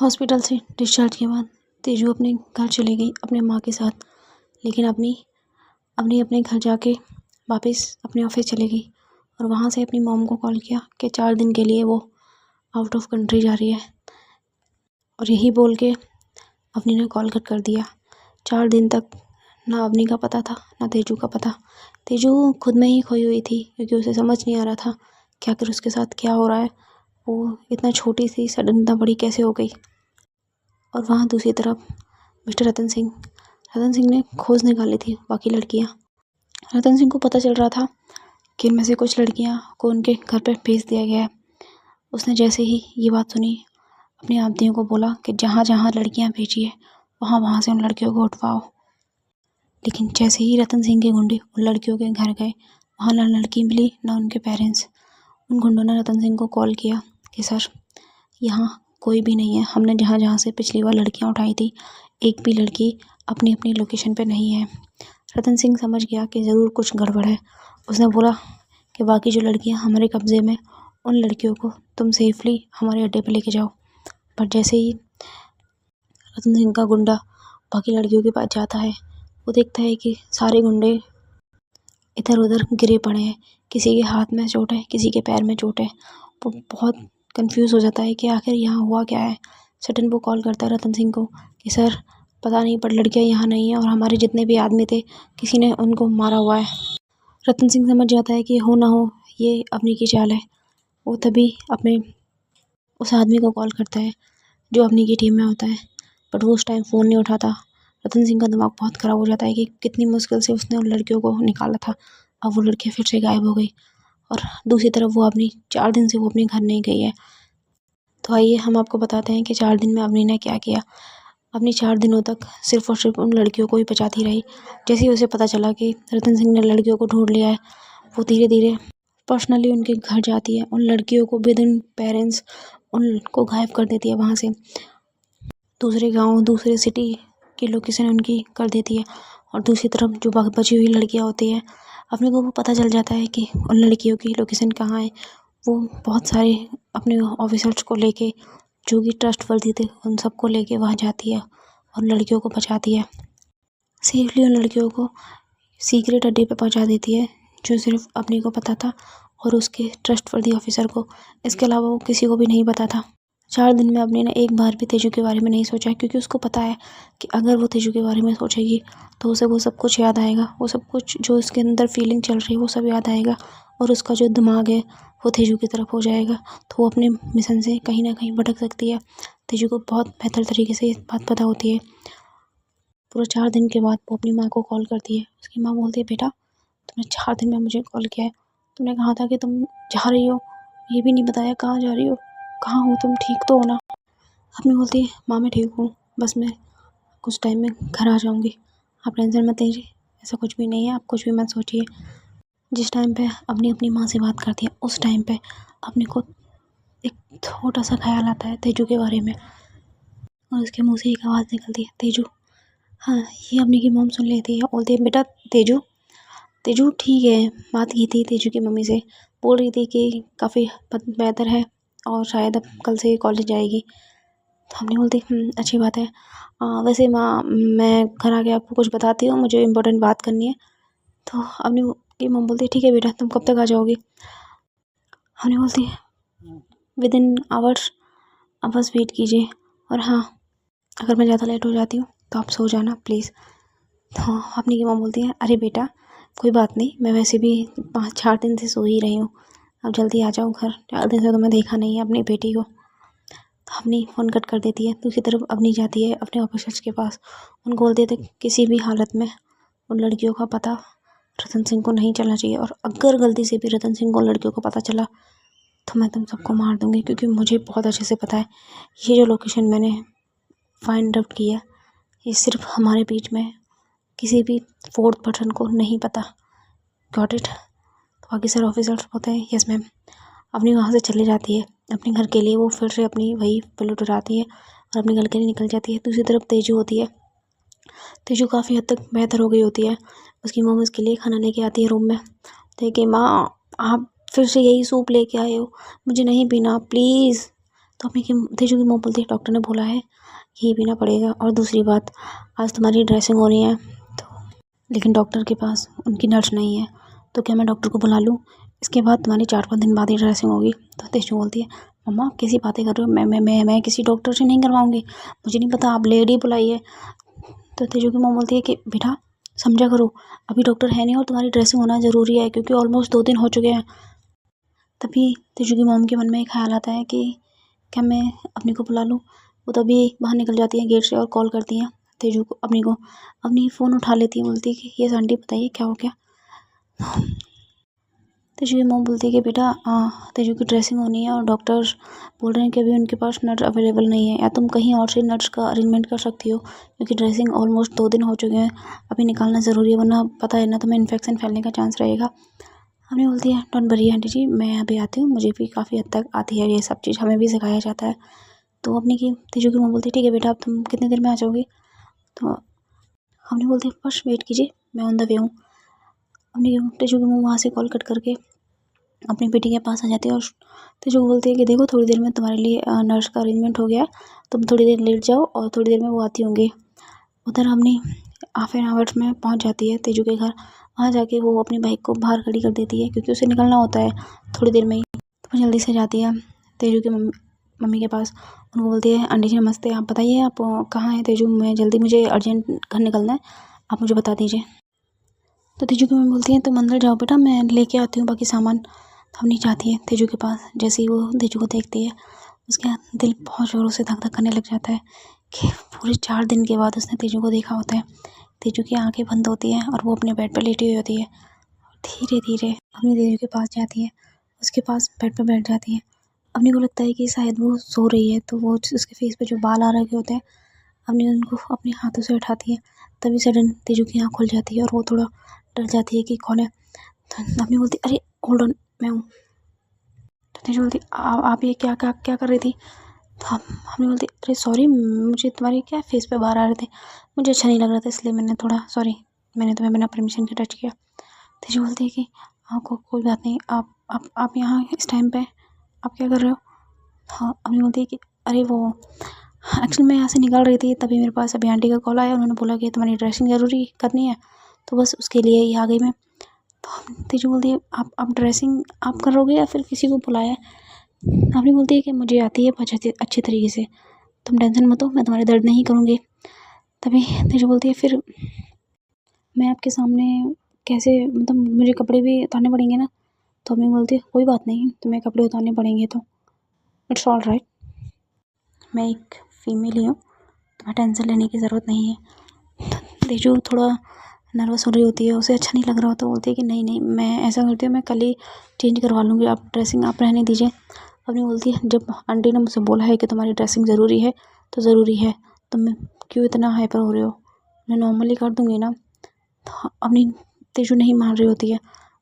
Hospital से discharge के बाद तेजू अपने घर चली गई अपने माँ के साथ। लेकिन अपने घर जाके वापस अपने ऑफिस चली गई और वहाँ से अपनी मॉम को कॉल किया कि 4 दिन के लिए वो आउट ऑफ कंट्री जा रही है। और यही बोल के अवनी ने कॉल कट कर दिया। 4 दिन तक ना अवनी का पता था ना तेजू का पता। तेजू खुद में ही खोई हुई थी क्योंकि उसे समझ नहीं आ रहा था कि आखिर उसके साथ क्या हो रहा है। वो इतना छोटी सी सडन इतना बड़ी कैसे हो गई। और वहाँ दूसरी तरफ मिस्टर रतन सिंह ने खोज निकाली थी बाकी लड़कियाँ। रतन सिंह को पता चल रहा था कि इनमें से कुछ लड़कियाँ को उनके घर पर भेज दिया गया है। उसने जैसे ही ये बात सुनी अपने आदमियों को बोला कि जहाँ जहाँ लड़कियाँ भेजी है वहाँ से उन लड़कियों को उठवाओ। लेकिन जैसे ही रतन सिंह के गुंडे उन लड़कियों के घर गए वहाँ ना लड़की मिली ना उनके पेरेंट्स। उन गुंडों ने रतन सिंह को कॉल किया कि सर यहाँ कोई भी नहीं है। हमने जहाँ जहाँ से पिछली बार लड़कियाँ उठाई थी एक भी लड़की अपनी अपनी लोकेशन पे नहीं है। रतन सिंह समझ गया कि ज़रूर कुछ गड़बड़ है। उसने बोला कि बाकी जो लड़कियाँ हमारे कब्ज़े में उन लड़कियों को तुम सेफली हमारे अड्डे पे लेके जाओ। पर जैसे ही रतन सिंह का गुंडा बाकी लड़कियों के पास जाता है वो देखता है कि सारे गुंडे इधर उधर गिरे पड़े हैं। किसी के हाथ में चोट है किसी के पैर में चोट है। वो बहुत कंफ्यूज हो जाता है कि आखिर यहाँ हुआ क्या है। सडन वो कॉल करता है रतन सिंह को कि सर पता नहीं पर लड़कियाँ यहाँ नहीं है और हमारे जितने भी आदमी थे किसी ने उनको मारा हुआ है। रतन सिंह समझ जाता है कि हो ना हो ये अवनी की चाल है। वो तभी अपने उस आदमी को कॉल करता है जो अवनी की टीम में होता है। बट वो उस टाइम फ़ोन नहीं उठाता। रतन सिंह का दिमाग बहुत ख़राब हो जाता है कि कितनी मुश्किल से उसने उन लड़कियों को निकाला था। अब वो लड़कियाँ फिर से गायब हो गई और दूसरी तरफ वो अवनी 4 दिन से वो अपने घर नहीं गई है। तो आइए हम आपको बताते हैं कि 4 दिन में अवनी ने क्या किया। अवनी 4 दिनों तक सिर्फ और सिर्फ उन लड़कियों को ही बचाती रही। जैसे ही उसे पता चला कि रतन सिंह ने लड़कियों को ढूंढ लिया है वो धीरे धीरे पर्सनली उनके घर जाती है। उन लड़कियों को विदिन पेरेंट्स उनको गायब कर देती है। वहाँ से दूसरे गांव दूसरे सिटी की लोकेशन उनकी कर देती है। और दूसरी तरफ जो बची हुई लड़कियां होती हैं अपने को वो पता चल जाता है कि उन लड़कियों की लोकेशन कहाँ है। वो बहुत सारे अपने ऑफिसर्स को लेके जो कि ट्रस्टवर्दी थे उन सबको लेके वहाँ जाती है और लड़कियों को बचाती है। सेफली उन लड़कियों को सीक्रेट अड्डे पे पहुँचा देती है जो सिर्फ अपने को पता था और उसके ट्रस्टवर्दी ऑफिसर को। इसके अलावा वो किसी को भी नहीं पता था। 4 दिन में अवनी ने एक बार भी तेजू के बारे में नहीं सोचा क्योंकि उसको पता है कि अगर वो तेजू के बारे में सोचेगी तो उसे वो सब कुछ याद आएगा। वो सब कुछ जो उसके अंदर फीलिंग चल रही है वो सब याद आएगा और उसका जो दिमाग है वो तेजू की तरफ हो जाएगा। तो वो अपने मिशन से कहीं ना कहीं भटक सकती है। तेजू को बहुत बेहतर तरीके से बात पता होती है। पूरा 4 दिन के बाद वो अपनी माँ को कॉल करती है। उसकी माँ बोलती है बेटा तुमने 4 दिन में मुझे कॉल किया है। तुमने कहा था कि तुम जा रही हो ये भी नहीं बताया कहाँ जा रही हो कहाँ हो तुम ठीक तो हो ना। अपनी बोलती है माँ मैं ठीक हूँ बस मैं कुछ टाइम में घर आ जाऊँगी। आप टेंशन मत लीजिए ऐसा कुछ भी नहीं है आप कुछ भी मत सोचिए। जिस टाइम पे अपनी माँ से बात करती है उस टाइम पे अपने को एक छोटा सा ख्याल आता है तेजू के बारे में और उसके मुँह से एक आवाज़ निकलती है तेजू। हाँ ये अपनी की मॉम सुन लेती है। बोलती है बेटा तेजू ठीक है। बात की थी तेजू की मम्मी से बोल रही थी कि काफ़ी बेहतर है और शायद अब कल से कॉलेज जाएगी। तो हमने बोलती अच्छी बात है। वैसे माँ मैं घर आके आपको कुछ बताती हूँ मुझे इम्पोर्टेंट बात करनी है। तो अपनी की मम्मी बोलती है ठीक है बेटा तुम कब तक आ जाओगी। हमने बोलती है विदिन आवर्स आप बस वेट कीजिए और हाँ अगर मैं ज़्यादा लेट हो जाती हूँ तो आप सो जाना प्लीज़। तो अपनी की मम्मी बोलती है अरे बेटा कोई बात नहीं मैं वैसे भी 5-4 दिन से सो ही रही हूँ अब जल्दी आ जाओ घर। 4 दिन से तो मैं देखा नहीं है अपनी बेटी को। तो अपनी फ़ोन कट कर देती है। दूसरी तरफ अपनी जाती है अपने ऑफिसर्स के पास। उनको बोलते थे किसी भी हालत में उन लड़कियों का पता रतन सिंह को नहीं चलना चाहिए और अगर गलती से भी रतन सिंह को लड़कियों को पता चला तो मैं तुम सबको मार दूँगी क्योंकि मुझे बहुत अच्छे से पता है ये जो लोकेशन मैंने फाइंड आउट की है ये सिर्फ हमारे बीच में किसी भी 4th पर्सन को नहीं पता। Got it. तो बाकी सारे ऑफिसर्स होते हैं यस मैम। अपनी वहाँ से चली जाती है अपने घर के लिए। वो फिर से अपनी वही बुलेट उठाती है और अपने घर के लिए निकल जाती है। दूसरी तरफ तेजू होती है। तेजू काफ़ी हद तक बेहतर हो गई होती है। उसकी मम्मी उसके लिए खाना लेके आती है रूम में। देखिए माँ आप फिर से यही सूप लेके आए हो मुझे नहीं पीना प्लीज़। तो अपनी तेजू की मॉम बोलती है डॉक्टर ने बोला है ये पीना पड़ेगा, और दूसरी बात आज तुम्हारी ड्रेसिंग होनी है तो लेकिन डॉक्टर के पास उनकी नर्स नहीं है, तो क्या मैं डॉक्टर को बुला लूँ? इसके बाद तुम्हारी 4-5 दिन बाद ही ड्रेसिंग होगी। तो तेजू बोलती है मम्मा आप कैसी बातें कर रहे हो, मैं किसी डॉक्टर से नहीं करवाऊँगी, मुझे नहीं पता, आप लेडी बुलाइए। तो तेजू की मॉम बोलती है कि बेटा समझा करो, अभी डॉक्टर है नहीं और तुम्हारी ड्रेसिंग होना ज़रूरी है क्योंकि ऑलमोस्ट 2 दिन हो चुके हैं। तभी तेजू की मॉम के मन में एक ख्याल आता है कि क्या मैं अपनी को बुला लूँ। वो तभी बाहर निकल जाती है गेट से और कॉल करती हैं तेजू को, अपनी फ़ोन उठा लेती है, बोलती है कि यस आंटी बताइए क्या हो गया। तेजू की मॉम बोलती है कि बेटा तेजू की ड्रेसिंग होनी है और डॉक्टर बोल रहे हैं कि अभी उनके पास नर्स अवेलेबल नहीं है, या तुम कहीं और से नर्स का अरेंजमेंट कर सकती हो क्योंकि ड्रेसिंग ऑलमोस्ट 2 दिन हो चुके हैं, अभी निकालना ज़रूरी है वरना पता है ना तुम्हें इन्फेक्शन फैलने का चांस रहेगा। हमने बोलती है डोंट वरी आंटी जी, मैं अभी आती हूँ, मुझे भी काफ़ी हद तक आती है ये सब चीज़, हमें भी सिखाया जाता है। तो अपनी की तेजू की मॉम बोलती है ठीक है बेटा, अब तुम कितनी देर में आ जाओगी? तो हमने बोलती है बस वेट कीजिए, मैं ऑन द वे हूँ। अपनी तेजू की मॉम वहाँ से कॉल कट करके अपनी बेटी के पास आ जाती है और तेजू को बोलती है कि देखो थोड़ी देर में तुम्हारे लिए नर्स का अरेंजमेंट हो गया है, तुम थोड़ी देर लेट जाओ और थोड़ी देर में वो आती होंगी। उधर हमने हाफ एन आवर्स में पहुंच जाती है तेजू के घर। वहाँ जाके वो अपनी बाइक को बाहर खड़ी कर देती है क्योंकि उसे निकलना होता है थोड़ी देर में ही। तो वो जल्दी से जाती है तेजू की मम्मी के पास, उनको बोलती है आंटी जी नमस्ते, आप बताइए आप कहाँ हैं तेजू, मुझे अर्जेंट घर निकलना है, आप मुझे बता दीजिए। तो तेजू की मम्मी बोलती है तुम अंदर जाओ बेटा, मैं लेके आती हूँ बाकी सामान। तो हम नहीं जाती है तेजू के पास। जैसे ही वो तेजू को देखती है उसका दिल बहुत ज़ोरों से धक धक करने लग जाता है कि पूरे 4 दिन के बाद उसने तेजू को देखा होता है। तेजू की आंखें बंद होती हैं और वो अपने बेड पर लेटी हुई होती है। धीरे धीरे अपनी तेजू के पास जाती है, उसके पास बेड पर बैठ जाती है। अपने को लगता है कि शायद वो सो रही है, तो वो उसके फेस पे जो बाल आ रखे होते हैं अपने उनको अपने हाथों से उठाती है। तभी सडन तेजू की आँख खुल जाती है और वो थोड़ा डर जाती है कि कौन है। तो अपनी बोलती अरे होल्ड ऑन, मैं हूँ। तो तेजू बोलती आप ये क्या क्या क्या कर रही थी? तो हमने बोलती अरे सॉरी, मुझे तुम्हारे क्या फेस पे बाहर आ रहे थे, मुझे अच्छा नहीं लग रहा था इसलिए मैंने थोड़ा सॉरी, मैंने तुम्हें बिना परमिशन के टच किया। तेजू बोलती है कि आपको कोई बात नहीं, आप यहाँ इस टाइम पे आप क्या कर रहे हो? हाँ हमने बोलती है कि अरे वो एक्चुअली मैं यहाँ से निकल रही थी तभी मेरे पास अभी आंटी का कॉल आया, उन्होंने बोला कि तुम्हारी ड्रेसिंग ज़रूरी करनी है, तो बस उसके लिए ही आ गई मैं। तो तेजू बोलती है आप ड्रेसिंग आप करोगे या फिर किसी को बुलाया है? आपने बोलती है कि मुझे आती है बहुत अच्छे तरीके से, तुम टेंशन मत लो, मैं तुम्हारे दर्द नहीं करूँगी। तभी तेजू बोलती है फिर मैं आपके सामने कैसे, मतलब मुझे कपड़े भी उतारने पड़ेंगे ना? तो मम्मी बोलती है कोई बात नहीं, तुम्हें कपड़े उतारने पड़ेंगे तो इट्स ऑल राइट, मैं एक फ़ीमेल ही हूँ, तुम्हें टेंशन लेने की ज़रूरत नहीं है। तेजू थोड़ा नर्वस हो रही होती है, उसे अच्छा नहीं लग रहा होता, बोलती है कि नहीं नहीं मैं ऐसा करती हूँ, मैं कल ही चेंज करवा लूँगी, आप ड्रेसिंग आप रहने दीजिए। अपनी बोलती है जब आंटी ने मुझसे बोला है कि तुम्हारी ड्रेसिंग ज़रूरी है तो ज़रूरी है, तुम क्यों इतना हाइपर हो रहे हो, मैं नॉर्मली कर दूँगी ना। तो अपनी तेजू नहीं मान रही होती है।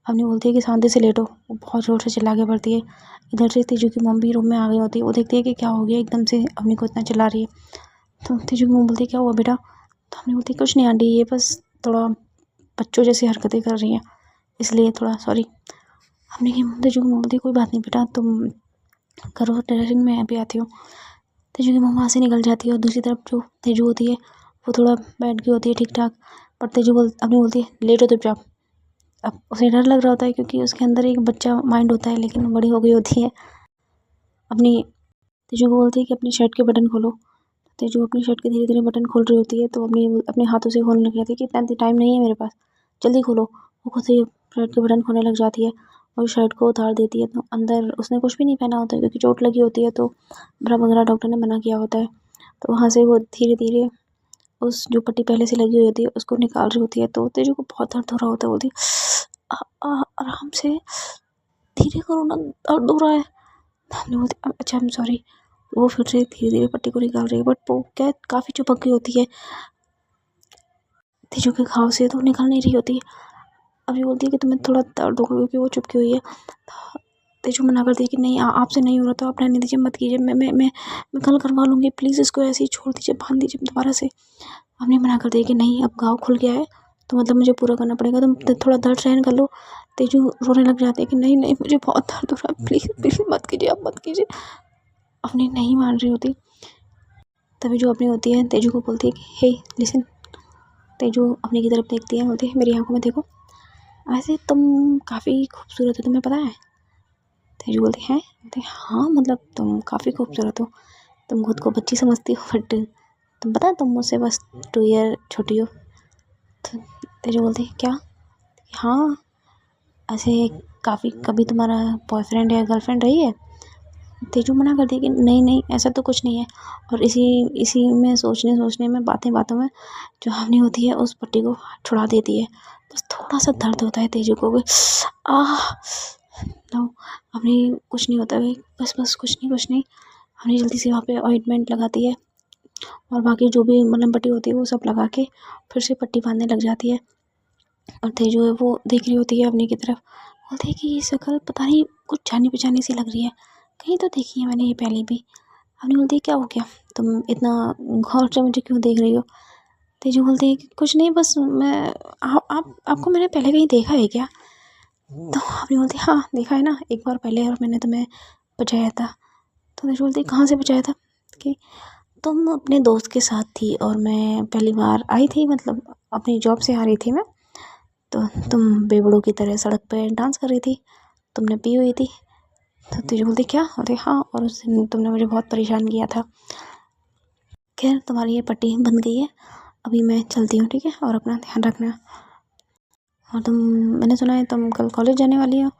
अपनी बोलती है कि शांति से लेटो, वो बहुत ज़ोर से चिल्ला के पड़ती है। इधर से तेजू की मम्मी रूम में आ गई होती है, वो देखती है कि क्या हो गया एकदम से अपनी को इतना चिल्ला रही है। तो तेजू की मम्मी बोलती है क्या हुआ बेटा? तो अपनी बोलती है कुछ नहीं आंटी, ये बस थोड़ा बच्चों जैसी हरकतें कर रही हैं इसलिए थोड़ा सॉरी। हमने की तेजू की मम्मी बोलती है कोई बात नहीं बेटा, तुम करो ड्रेसिंग, मैं अभी आती हूँ। तेजू की मम्मी वहाँ से निकल जाती है और दूसरी तरफ जो तेजू होती है वो थोड़ा बैठ गई होती है ठीक ठाक, पर तेजू अपनी बोलती है लेटो चुपचाप। अब उसे डर लग रहा होता है क्योंकि उसके अंदर एक बच्चा माइंड होता है, लेकिन वो बड़ी हो गई होती है। अपनी तेजू को बोलती है कि अपनी शर्ट के बटन खोलो। तेजू अपनी शर्ट के धीरे धीरे बटन खोल रही होती है, तो अपने हाथों से खोलने लग जाती है कि इतना टाइम नहीं है मेरे पास, जल्दी खोलो। वो खुद से शर्ट के बटन खोलने लग जाती है और शर्ट को उतार देती है। तो अंदर उसने कुछ भी नहीं पहना होता क्योंकि चोट लगी होती है, तो ब्रा वगैरह डॉक्टर ने मना किया होता है। तो वहाँ से वो धीरे धीरे उस जो पट्टी पहले से लगी हुई होती है उसको निकाल रही होती है। तो तेजू को बहुत दर्द हो रहा होता है, बोलती आराम से, धीरे करो ना, दर्द हो रहा है। हमने बोलती अच्छा आई एम सॉरी। वो फिर से धीरे धीरे पट्टी को निकाल रही है, बट वो क्या काफ़ी चिपक गई होती है तेजू के घाव से, तो निकल नहीं रही होती है। अभी बोलती है कि तुम्हें थोड़ा दर्द होगा क्योंकि वो चिपकी हुई है। तेजू मना करती है कि नहीं आपसे नहीं हो रहा, तो आप रहने दीजिए, मत कीजिए, मैं कल करवा लूँगी, प्लीज़ इसको ऐसे ही छोड़ दीजिए, बांध दीजिए दोबारा से। हमने मना कर दिया कि नहीं अब घाव खुल गया है तो मतलब मुझे पूरा करना पड़ेगा, तुम थोड़ा दर्द सहन कर लो। तेजू रोने लग जाती है कि नहीं नहीं मुझे बहुत दर्द हो रहा है, प्लीज़ प्लीज़ मत कीजिए, आप मत कीजिए। अपनी नहीं मान रही होती, तभी जो अपनी होती है तेजू को बोलती है कि हे लिसन। तेजू अपने की तरफ देखती है, बोलती है मेरी आंखों में देखो, वैसे तुम काफ़ी खूबसूरत हो, तुम्हें पता है? तेजू बोलती है बोलती हाँ मतलब तुम काफ़ी खूबसूरत हो, तुम खुद को बच्ची समझती हो बट तुम पता है तुम मुझसे बस 2 ईयर छोटी हो। तो तेजू बोलती है क्या? हाँ ऐसे काफ़ी कभी तुम्हारा बॉयफ्रेंड या गर्लफ्रेंड रही है? तेजू मना कर दी कि नहीं नहीं ऐसा तो कुछ नहीं है। और इसी इसी में सोचने में बातों में जो हानि होती है उस पट्टी को छुड़ा देती है। बस थोड़ा सा दर्द होता है तेजू को, आह नो अपनी कुछ नहीं होता भाई, बस कुछ नहीं। हमने जल्दी से वहाँ पे ऑइंटमेंट लगाती है और बाकी जो भी मलहम पट्टी होती है वो सब लगा के फिर से पट्टी बांधने लग जाती है। और तेजू है वो देख रही होती है अपने की तरफ, बोलती है कि ये शक्ल पता नहीं कुछ जानी पहचानी सी लग रही है, कहीं तो देखी है मैंने ये पहले भी। अपनी बोलती है क्या हो गया, तुम इतना गौर से मुझे क्यों देख रही हो? तेजू बोलती है कि कुछ नहीं बस मैं आपको मैंने पहले कहीं देखा है क्या? तो अपनी बोलती है हाँ देखा है ना एक बार पहले, और मैंने तुम्हें बचाया था। तो तेजू बोलती है कहाँ से बचाया था? कि तुम अपने दोस्त के साथ थी और मैं पहली बार आई थी, मतलब अपनी जॉब से आ रही थी मैं, तो तुम बेवड़ों की तरह सड़क पे डांस कर रही थी, तुमने पी हुई थी। तो तेजू बोलती क्या? बोलती हाँ, और उस दिन तुमने मुझे बहुत परेशान किया था। खैर तुम्हारी ये पट्टी बंद गई है, अभी मैं चलती हूँ ठीक है, और अपना ध्यान रखना। और मैंने सुना है तुम कल कॉलेज जाने वाली हो।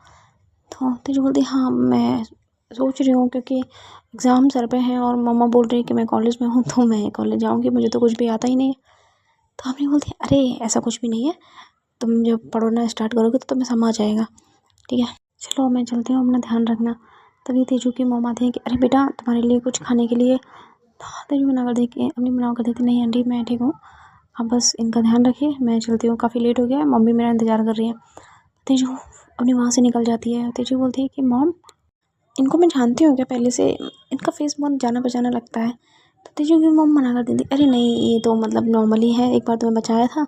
तो तेजू बोलती हाँ मैं सोच रही हूँ क्योंकि एग्ज़ाम सर पे हैं और मम्मा बोल रही है कि मैं कॉलेज में हूँ तो मैं कॉलेज जाऊँगी, मुझे तो कुछ भी आता ही नहीं है। तो आपने बोलती अरे ऐसा कुछ भी नहीं है, तुम जब पढ़ना स्टार्ट करोगे तो तुम्हें समझ आएगा, ठीक है चलो मैं चलती हूँ, अपना ध्यान रखना। तभी तेजू की मम्मा आती है कि अरे बेटा तुम्हारे लिए कुछ खाने के लिए। तो तेजू मना कर देती, अपनी मना कर देती नहीं आंटी मैं ठीक हूँ, आप बस इनका ध्यान रखिए, मैं चलती हूँ, काफ़ी लेट हो गया है, मम्मी मेरा इंतज़ार कर रही है। तेजू अपनी वहाँ से निकल जाती है। तेजू बोलती है कि मॉम इनको मैं जानती हूँ क्या पहले से, इनका फेस बहुत जाना पहचाना लगता है। तो तेजू की मॉम मना कर देती अरे नहीं ये तो मतलब नॉर्मली है, एक बार तुम्हें बचाया था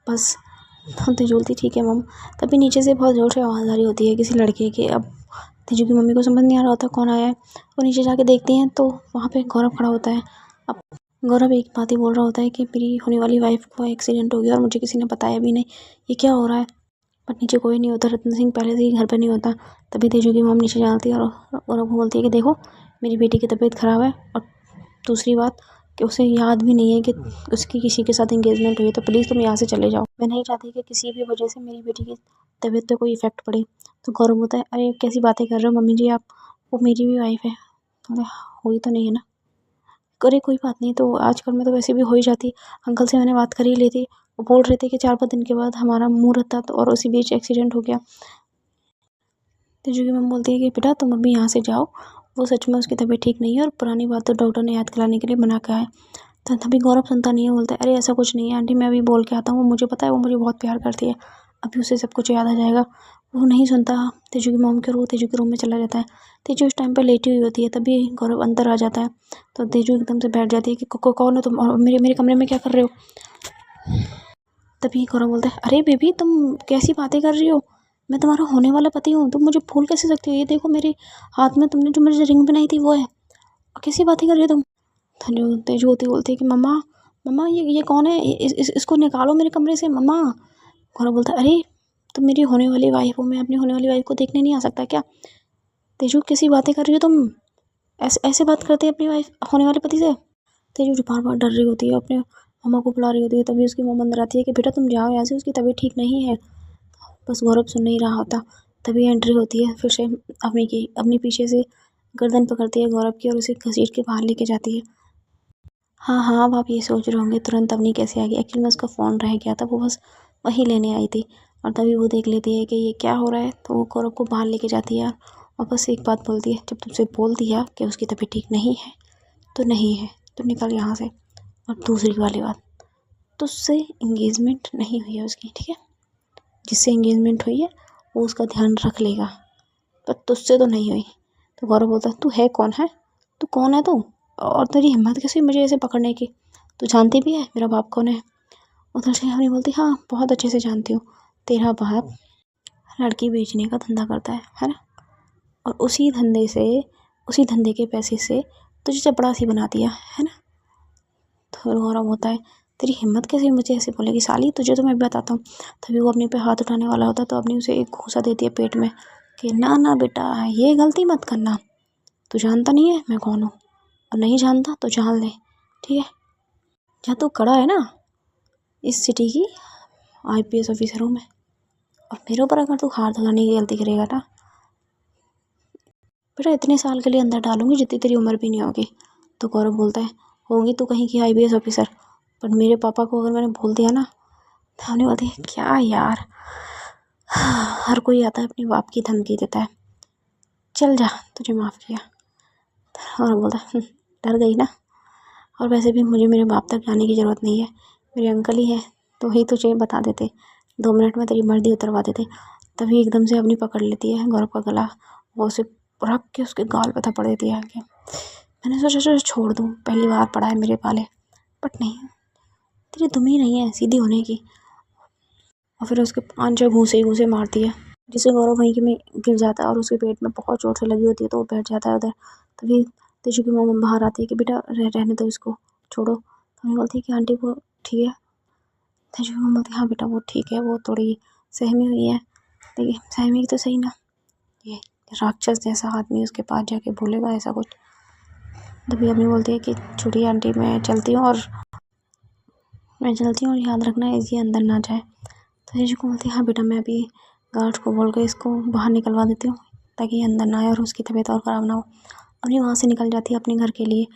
बस। तो तेजू बोलती ठीक है मॉम। तभी नीचे से बहुत ज़ोर से आवाज़ आ रही होती है किसी लड़के की। अब तेजू की मम्मी को समझ नहीं आ रहा होता कौन आया है, वो नीचे जाके देखती हैं तो वहाँ पे गौरव खड़ा होता है। अब गौरव एक बात ही बोल रहा होता है कि मेरी होने वाली वाइफ को एक्सीडेंट हो गया और मुझे किसी ने बताया भी नहीं, ये क्या हो रहा है? बट नीचे कोई नहीं होता, रतन सिंह पहले से ही घर पर नहीं होता। तभी तेजू की मॉम नीचे जाती है और गौरव को बोलती है कि देखो मेरी बेटी की तबीयत ख़राब है, और दूसरी बात कि उसे याद भी नहीं है कि उसकी किसी के साथ इंगेजमेंट हुई है, तो प्लीज़ तुम यहाँ से चले जाओ, मैं नहीं चाहती कि किसी भी वजह से मेरी बेटी की तबीयत पे कोई इफ़ेक्ट पड़े। तो गौरव बोलता है अरे कैसी बातें कर रहे हो मम्मी जी आप, वो मेरी भी वाइफ है। बोले हुई तो नहीं है ना? अरे कोई बात नहीं, तो आजकल में तो वैसे भी हो ही जाती, अंकल से मैंने बात कर ही ली थी, वो बोल रहे थे कि 4-5 दिन के बाद हमारा मुहूर्त था, तो और उसी बीच एक्सीडेंट हो गया। तेजू की मम्मी बोलती है कि बेटा तुम अभी यहाँ से जाओ, वो सच में उसकी तबीयत ठीक नहीं है और पुरानी बात तो डॉक्टर ने याद दिलाने के लिए मना किया है। तो तभी गौरव सुनता नहीं है, बोलता है अरे ऐसा कुछ नहीं है आंटी, मैं अभी बोल के आता हूँ, वो मुझे पता है वो मुझे बहुत प्यार करती है, अभी उसे सब कुछ याद आ जाएगा। वो नहीं सुनता तेजू की मॉम के, और वो तेजू के रूम में चला जाता है। तेजू उस टाइम पर लेटी हुई होती है, तभी गौरव अंदर आ जाता है। तो तेजू एकदम से बैठ जाती है कि कौन हो तुम और मेरे मेरे कमरे में क्या कर रहे हो? तभी गौरव बोलता है अरे बेबी तुम कैसी बातें कर रही हो, मैं तुम्हारा होने वाला पति हूँ, तुम मुझे भूल कैसे सकती हो? ये देखो मेरे हाथ में तुमने जो मुझे रिंग बनाई थी वो है, और कैसी बातें कर रही हो तुम? जो तेजू होती बोलती है कि मम्मा मम्मा ये कौन है, इसको निकालो मेरे कमरे से मम्मा। गौरव बोलता है अरे तुम मेरी होने वाली वाइफ हो, मैं अपनी होने वाली वाइफ को देखने नहीं आ सकता क्या? तेजू कैसी बातें कर रही हो तुम, ऐसे ऐसे बात करते हैं अपनी वाइफ होने वाले पति से? तेजू बार बार डर रही होती है, अपने मम्मा को बुला रही होती है। तभी उसकी मम्मा अंदर आती है कि बेटा तुम जाओ यहाँ से, उसकी तबीयत ठीक नहीं है। बस गौरव सुन नहीं रहा होता। तभी एंट्री होती है फिर से अपनी पीछे से गर्दन पकड़ती है गौरव की और उसे घसीट के बाहर लेके जाती है। हाँ हाँ अब आप ये सोच रहे होंगे तुरंत अवनी कैसे आ गई, एक्चुअली में उसका फ़ोन रह गया था, वो बस वहीं लेने आई थी। और तभी वो देख लेती है कि ये क्या हो रहा है, तो वो गौरव को बाहर लेके जाती है और बस एक बात बोलती है जब तुमसे बोल दिया कि उसकी तबीयत ठीक नहीं है तो नहीं है, तो निकल यहाँ से। और दूसरी वाली बात, तुझसे इंगेजमेंट नहीं हुई है उसकी, ठीक है? जिससे इंगेजमेंट हुई है वो उसका ध्यान रख लेगा, पर तुझसे तो नहीं हुई। तो गौरव बोलता है तू है कौन है, तू कौन है तू, और तेरी हिम्मत कैसे हुई मुझे ऐसे पकड़ने की, तू जानती भी है मेरा बाप कौन है? उधर से हमें बोलती हाँ बहुत अच्छे से जानती हूँ, तेरा बाप लड़की बेचने का धंधा करता है ना? और उसी धंधे से उसी धंधे के पैसे से तुझे चपड़ासी बना दिया है ना। तो गौरव होता है, तेरी हिम्मत कैसे मुझे ऐसे बोलेगी साली, तुझे तो मैं बताता हूँ। तभी वो अपने पे हाथ उठाने वाला होता है तो अपनी उसे एक घूंसा देती है पेट में कि ना ना बेटा, ये गलती मत करना, तू जानता नहीं है मैं कौन हूँ, और नहीं जानता तो जान ले, ठीक है। जहाँ तू खड़ा है ना इस सिटी की IPS ऑफिसरों में, और मेरे ऊपर अगर तू हाथ उठाने की गलती करेगा ना बेटा, इतने साल के लिए अंदर डालूंगी जितनी तेरी उम्र भी नहीं होगी। तो गौरव बोलता है, होगी तो कहीं की IPS ऑफिसर, पर मेरे पापा को अगर मैंने बोल दिया ना तो हमने बोलती है क्या यार, हर कोई आता है अपने बाप की धमकी देता है, चल जा तुझे माफ़ किया। और बोलता है डर गई ना, और वैसे भी मुझे मेरे बाप तक जाने की ज़रूरत नहीं है, मेरे अंकल ही है तो ही तुझे बता देते, 2 मिनट में तेरी वर्दी उतरवा देते। तभी एकदम से अपनी पकड़ लेती है गौरव का गला, वो उसे रख के उसके गाल पे थप्पड़ देती है आके। मैंने सोचा चलो छोड़ दूँ, पहली बार पड़ा है मेरे पाले, बट नहीं, तेरी दुम ही नहीं है सीधी होने की। और फिर उसके 5-6 घूंसे ही घूंसे मारती है, जिससे गौरव वहीं के में गिर जाता है और उसके पेट में बहुत चोट से लगी होती है तो वो बैठ जाता है उधर। तभी तेजू की मम्मा बाहर आती है कि बेटा रहने दो इसको, छोड़ो। तो हमें बोलती है कि आंटी वो ठीक है। तेजू की मम्मा बोलती है हाँ बेटा वो ठीक है, वो थोड़ी सहमी हुई है। देखिए सहमी तो सही ना, ये राक्षस जैसा आदमी उसके पास जाके बोलेगा ऐसा कुछ। तभी अम्मी बोलती है कि छोटी आंटी मैं चलती हूँ, और याद रखना ये अंदर ना जाए। तो तेजू को बोलती है हाँ बेटा, मैं अभी गार्ड को बोल के इसको बाहर निकलवा देती हूँ ताकि ये अंदर ना आए और उसकी तबीयत और ख़राब ना हो। अभी वहाँ से निकल जाती है अपने घर के लिए।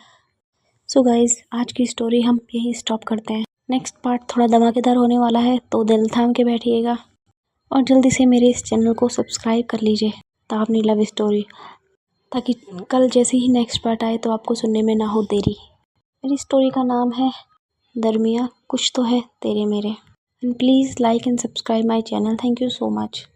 सो गाइज़, आज की स्टोरी हम यहीं स्टॉप करते हैं। नेक्स्ट पार्ट थोड़ा धमाकेदार होने वाला है तो दिल थाम के बैठिएगा, और जल्दी से मेरे इस चैनल को सब्सक्राइब कर लीजिए तापनी लव स्टोरी, ताकि कल जैसे ही नेक्स्ट पार्ट आए तो आपको सुनने में ना हो देरी। मेरी स्टोरी का नाम है दरमिया कुछ तो है तेरे मेरे। And please like and subscribe my channel. Thank you so much.